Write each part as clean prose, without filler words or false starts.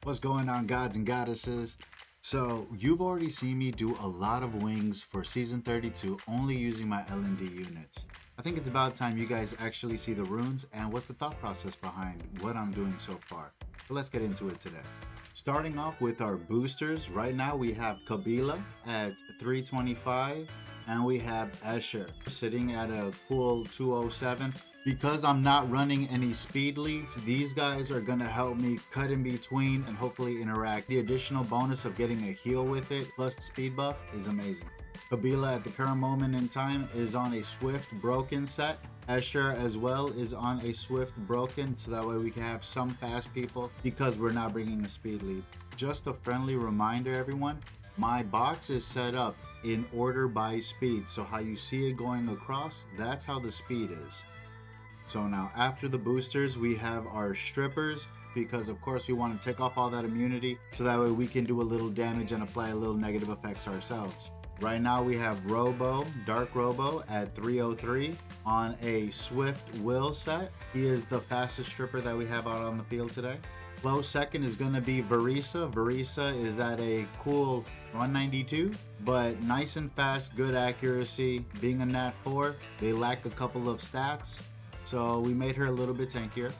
What's going on, gods and goddesses? So you've already seen me do a lot of wings for season 32 only using my Lnd units. I think it's about time you guys actually see the runes and what's the thought process behind what I'm doing so far. So let's get into it today. Starting off with our boosters, right now we have Kabila at 325 and we have Escher sitting at a cool 207. Because I'm not running any speed leads, these guys are gonna help me cut in between and hopefully interact. The additional bonus of getting a heal with it plus the speed buff is amazing. Kabila at the current moment in time is on a Swift Broken set. Escher as well is on a Swift Broken, so that way we can have some fast people because we're not bringing a speed lead. Just a friendly reminder, everyone, my box is set up in order by speed. So how you see it going across, that's how the speed is. So now after the boosters, we have our strippers, because of course we want to take off all that immunity so that way we can do a little damage and apply a little negative effects ourselves. Right now we have Robo, Dark Robo at 303 on a Swift Will set. He is the fastest stripper that we have out on the field today. Close second is going to be Varisa. Varisa is at a cool 192, but nice and fast, good accuracy. Being a Nat 4, they lack a couple of stats, so we made her a little bit tankier.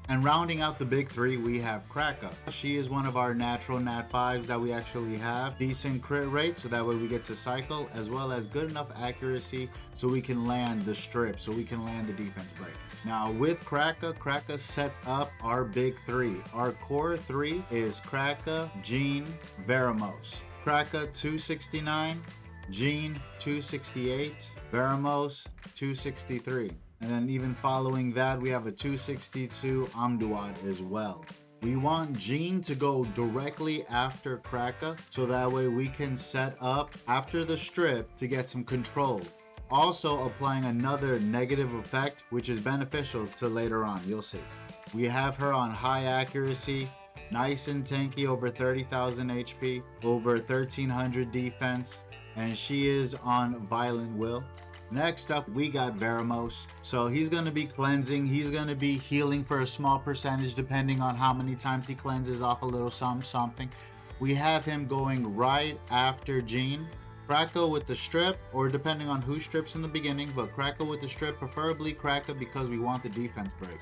And rounding out the big three, we have Kraka. She is one of our natural Nat 5s that we actually have. Decent crit rate, so that way we get to cycle, as well as good enough accuracy so we can land the strip, so we can land the defense break. Now with Kraka sets up our big three. Our core three is Kraka, Jean, Veramos. Kraka 269, Jean 268, Veramos 263. And then even following that, we have a 262 Amduat as well. We want Jean to go directly after Kraka, so that way we can set up after the strip to get some control. Also applying another negative effect, which is beneficial to later on, you'll see. We have her on high accuracy, nice and tanky, over 30,000 HP, over 1300 defense, and she is on Violent Will. Next up, we got Veramos. So he's going to be cleansing. He's going to be healing for a small percentage depending on how many times he cleanses off a little something. We have him going right after Jean. Kraka with the strip, or depending on who strips in the beginning, but Kraka with the strip, preferably Kraka because we want the defense break.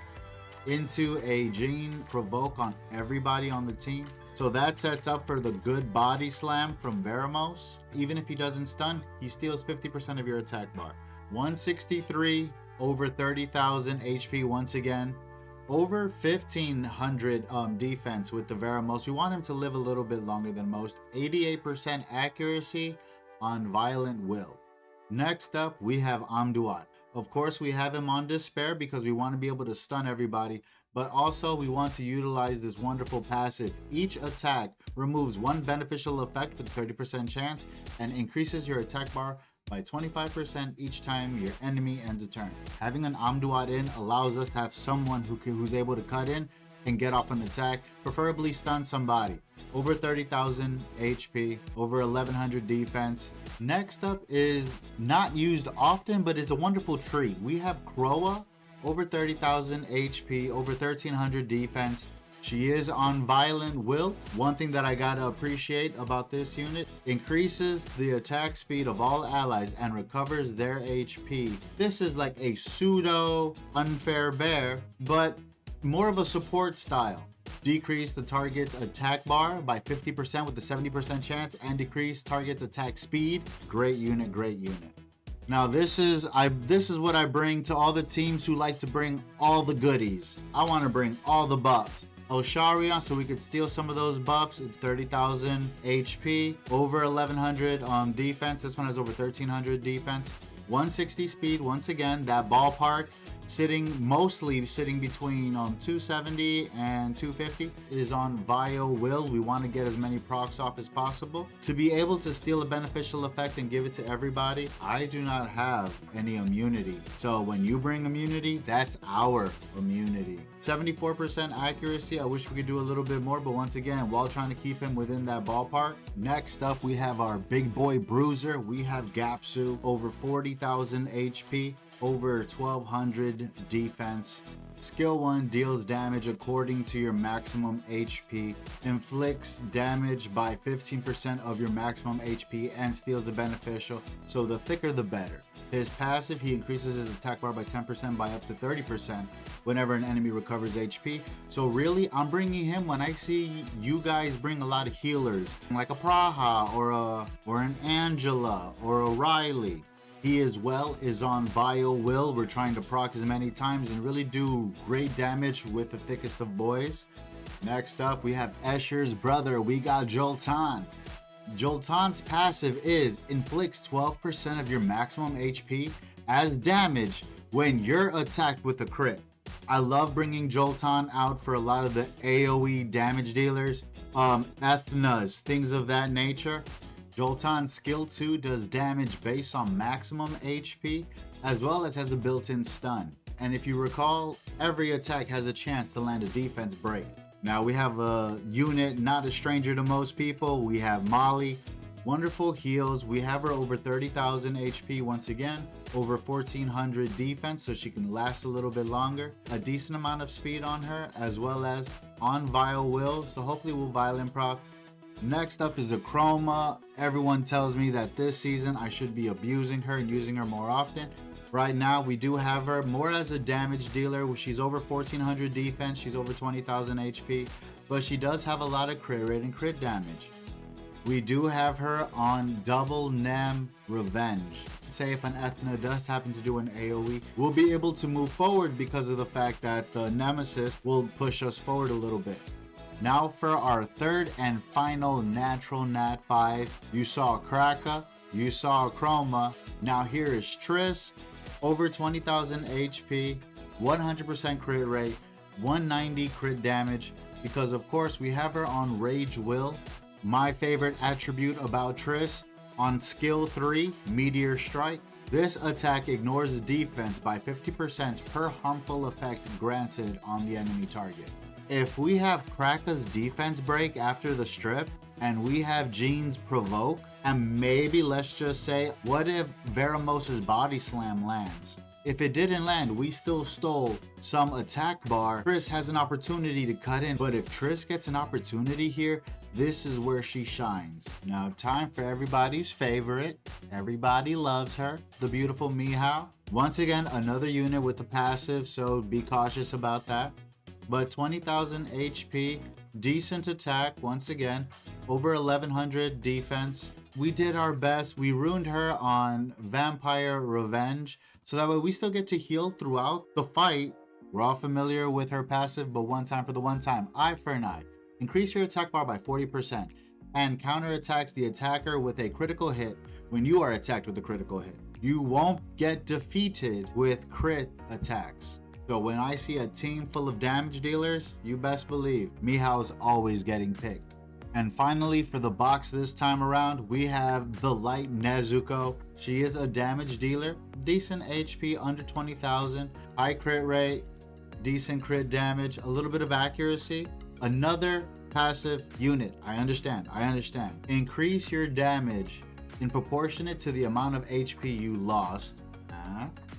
Into a Jean provoke on everybody on the team. So that sets up for the good body slam from Veramos. Even if he doesn't stun, he steals 50% of your attack bar. 163, over 30,000 HP once again. Over 1,500 defense with the Veramos. We want him to live a little bit longer than most. 88% accuracy on Violent Will. Next up, we have Amduat. Of course, we have him on Despair because we want to be able to stun everybody, but also we want to utilize this wonderful passive. Each attack removes one beneficial effect with a 30% chance and increases your attack bar by 25% each time your enemy ends a turn. Having an Amduat in allows us to have someone who's able to cut in and get off an attack, preferably stun somebody. Over 30,000 HP, over 1,100 defense. Next up is not used often, but it's a wonderful tree. We have Kroa, over 30,000 HP, over 1,300 defense. She is on Violent Will. One thing that I gotta appreciate about this unit, increases the attack speed of all allies and recovers their HP. This is like a pseudo unfair bear, but more of a support style. Decrease the target's attack bar by 50% with a 70% chance and decrease target's attack speed. Great unit, great unit. Now this is what I bring to all the teams who like to bring all the goodies. I want to bring all the buffs. Osharion, so we could steal some of those buffs. It's 30,000 HP, over 1,100 defense. This one has over 1,300 defense. 160 speed, once again, that ballpark mostly sitting between 270 and 250 is on Bio Will. We want to get as many procs off as possible to be able to steal a beneficial effect and give it to everybody. I do not have any immunity, so when you bring immunity, that's our immunity. 74% accuracy. I wish we could do a little bit more, but once again, while trying to keep him within that ballpark. Next up, we have our big boy bruiser. We have Gapsu, over 40 30,000 HP, over 1200 defense. Skill 1 deals damage according to your maximum HP, inflicts damage by 15% of your maximum HP, and steals a beneficial, so the thicker the better. His passive, he increases his attack bar by 10% by up to 30% whenever an enemy recovers HP. So really, I'm bringing him when I see you guys bring a lot of healers, like a Praha or an Angela or a Riley. He as well is on Vile Will. We're trying to proc as many times and really do great damage with the thickest of boys. Next up, we have Escher's brother. We got Joltan. Joltan's passive is inflicts 12% of your maximum HP as damage when you're attacked with a crit. I love bringing Joltan out for a lot of the AoE damage dealers, Ethnas, things of that nature. Joltan's skill 2 does damage based on maximum HP, as well as has a built-in stun. And if you recall, every attack has a chance to land a defense break. Now we have a unit not a stranger to most people. We have Molly. Wonderful heals. We have her over 30,000 HP once again, over 1400 defense, so she can last a little bit longer. A decent amount of speed on her, as well as on Vile Will, so hopefully we'll Violent proc. Next up is a Chroma. Everyone tells me that this season I should be abusing her and using her more often. Right now we do have her more as a damage dealer. She's over 1400 defense, she's over 20,000 HP, but she does have a lot of crit rate and crit damage. We do have her on double Nem Revenge. Say if an Ethna does happen to do an AoE, we'll be able to move forward because of the fact that the Nemesis will push us forward a little bit. Now for our third and final natural Nat 5. You saw Kraka, you saw Chroma, now here is Triss, over 20,000 HP, 100% crit rate, 190 crit damage, because of course we have her on Rage Will. My favorite attribute about Triss, on skill 3, Meteor Strike. This attack ignores defense by 50% per harmful effect granted on the enemy target. If we have Kraka's defense break after the strip, and we have Jean's provoke, and maybe let's just say, what if Veramos's body slam lands? If it didn't land, we still stole some attack bar. Triss has an opportunity to cut in, but if Triss gets an opportunity here, this is where she shines. Now time for everybody's favorite. Everybody loves her, the beautiful Mihao. Once again, another unit with the passive, so be cautious about that. But 20,000 HP, decent attack once again, over 1100 defense. We did our best. We ruined her on Vampire Revenge, so that way we still get to heal throughout the fight. We're all familiar with her passive, but one time for the one time. Eye for an eye. Increase your attack bar by 40% and counterattacks the attacker with a critical hit when you are attacked with a critical hit. You won't get defeated with crit attacks. So when I see a team full of damage dealers, you best believe Mihao's always getting picked. And finally, for the box this time around, we have the Light Nezuko. She is a damage dealer, decent HP under 20,000, high crit rate, decent crit damage, a little bit of accuracy. Another passive unit. I understand. Increase your damage in proportionate to the amount of HP you lost.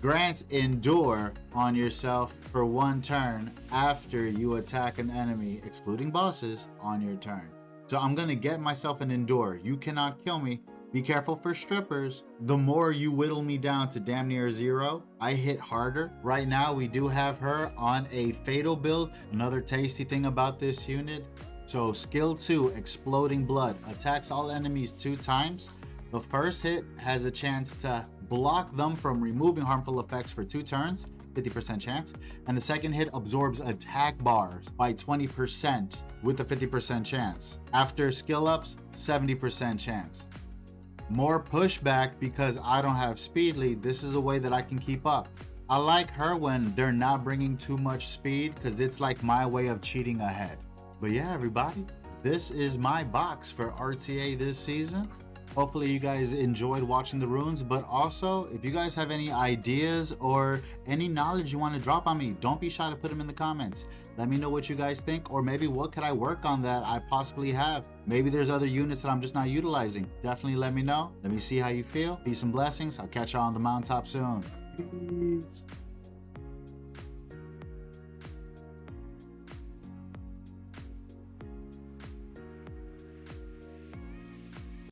Grants Endure on yourself for 1 turn after you attack an enemy, excluding bosses, on your turn. So I'm gonna get myself an Endure. You cannot kill me. Be careful for strippers. The more you whittle me down to damn near 0, I hit harder. Right now we do have her on a Fatal build. Another tasty thing about this unit. So skill 2, Exploding Blood, attacks all enemies 2 times. The first hit has a chance to block them from removing harmful effects for 2 turns, 50% chance, and the second hit absorbs attack bars by 20% with a 50% chance. After skill ups, 70% chance. More pushback because I don't have speed lead. This is a way that I can keep up. I like her when they're not bringing too much speed because it's like my way of cheating ahead. But yeah, everybody, this is my box for RTA this season. Hopefully you guys enjoyed watching the runes, but also if you guys have any ideas or any knowledge you want to drop on me, don't be shy to put them in the comments. Let me know what you guys think, or maybe what could I work on that I possibly have. Maybe there's other units that I'm just not utilizing. Definitely let me know. Let me see how you feel. Peace and blessings. I'll catch y'all on the mountaintop soon. Peace.